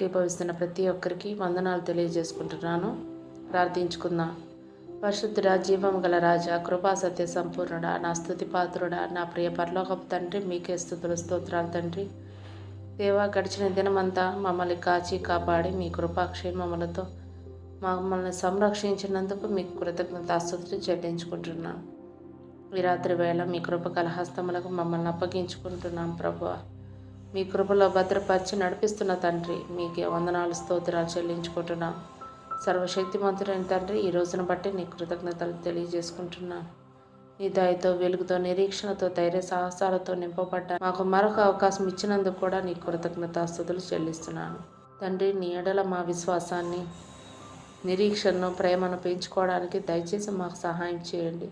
ఏకీభవిస్తున్న ప్రతి ఒక్కరికి వందనాలు తెలియజేసుకుంటున్నాను. ప్రార్థించుకుందాం. పరిశుద్ధుడా, జీవము గల రాజా, కృపా సత్య సంపూర్ణుడా, నా స్తుతి పాత్రుడా, నా ప్రియ పరలోకపు తండ్రి, మీకే స్తుతులు స్తోత్రాలు తండ్రి. దేవా, గడిచిన దినమంతా మమ్మల్ని కాచి కాపాడి మీ కృపాక్షేమములతో మమ్మల్ని సంరక్షించినందుకు మీకు కృతజ్ఞతాస్తుతులు చెల్లించుకుంటున్నాం. ఈ రాత్రి వేళ మీ కృపగల హస్తములకు మమ్మల్ని అప్పగించుకుంటున్నాం ప్రభువా. మీ కృపలో భద్రపరిచి నడిపిస్తున్న తండ్రి, మీకే వందనాలు స్తోత్రాలు చెల్లించుకుంటున్నాం. సర్వశక్తిమంతుడైన తండ్రి, ఈ రోజును బట్టి నీ కృతజ్ఞతలు తెలియజేసుకుంటున్నాను. నీ దయతో, వెలుగుతో, నిరీక్షణతో, ధైర్య సాహసాలతో నింపబడ్డ మాకు మరొక అవకాశం ఇచ్చినందుకు కూడా నీ కృతజ్ఞతాస్తుతులు చెల్లిస్తున్నాను. తండ్రి, నీ ఎడల మా విశ్వాసాన్ని, నిరీక్షణను, ప్రేమను పెంచుకోవడానికి దయచేసి మాకు సహాయం చేయండి.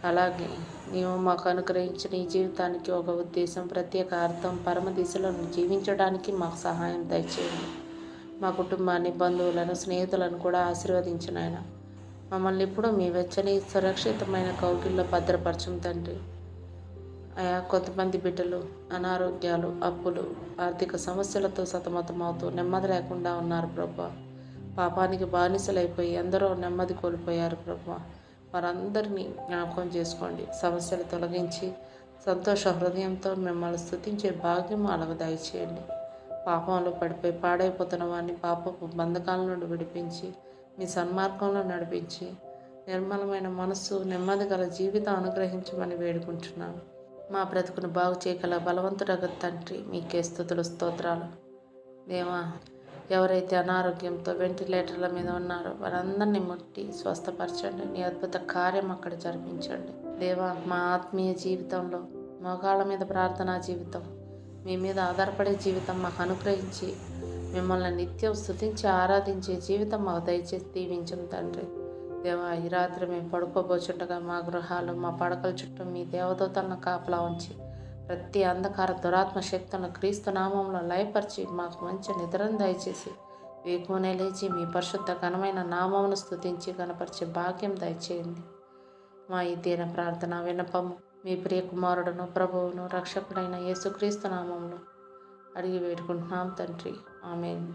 అలాగే నీవు మాకు అనుగ్రహించిన ఈ జీవితానికి ఒక ఉద్దేశం, ప్రత్యేక అర్థం, పరమ దిశలో జీవించడానికి మాకు సహాయం దయచేయండి. మా కుటుంబాన్ని, బంధువులను, స్నేహితులను కూడా ఆశీర్వదించిన ఆయన మమ్మల్ని ఎప్పుడూ మీ వెచ్చని సురక్షితమైన కౌగిల్లో భద్రపరచం తండ్రి. అయా, కొంతమంది బిడ్డలు అనారోగ్యాలు, అప్పులు, ఆర్థిక సమస్యలతో సతమతమవుతూ నెమ్మది లేకుండా ఉన్నారు ప్రభా. పాపానికి బానిసలైపోయి ఎందరో నెమ్మది కోల్పోయారు ప్రభా. వారందరినీ జ్ఞాపకం చేసుకోండి. సమస్యలు తొలగించి సంతోష హృదయంతో మిమ్మల్ని స్తుతించే భాగ్యం అలాగ దయచేయండి. పాపంలో పడిపోయి పాడైపోతున్న వారిని పాపపు బంధకాల నుండి విడిపించి మీ సన్మార్గంలో నడిపించి నిర్మలమైన మనస్సు, నెమ్మది గల జీవితం అనుగ్రహించమని వేడుకుంటున్నాను. మా బ్రతుకును బాగు చేయగల బలవంతుడగ తండ్రి, మీకే స్తుతులు స్తోత్రాలు. దేవా, ఎవరైతే అనారోగ్యంతో వెంటిలేటర్ల మీద ఉన్నారో వారందరినీ ముట్టి స్వస్థపరచండి. నీ అద్భుత కార్యం అక్కడ జరిపించండి. దేవా, మా ఆత్మీయ జీవితంలో మోకాళ్ళ మీద ప్రార్థనా జీవితం, మీ మీద ఆధారపడే జీవితం మాకు అనుగ్రహించి మిమ్మల్ని నిత్యం స్తుతించి ఆరాధించే జీవితం మాకు దయచేసి దీవించం తండ్రి. దేవా, ఈ రాత్రి మేము పడుకోబోచుండగా మా గృహాలు, మా పడకల చుట్టూ మీ దేవదూతలను కాపలా ఉంచి ప్రతి అంధకార దురాత్మ శక్తులను క్రీస్తు నామంలో లయపరిచి మాకు మంచి నిద్రను దయచేసి వేకువనే లేచి మీ పరిశుద్ధ ఘనమైన నామమును స్తుతించి కనపరిచే భాగ్యం దయచేయండి. మా ఈ దీన ప్రార్థన విన్నపము మీ ప్రియ కుమారుడును, ప్రభువును, రక్షకుడైన యేసుక్రీస్తు నామంలో అడిగి వేడుకుంటున్నాం తండ్రి. ఆమేన్.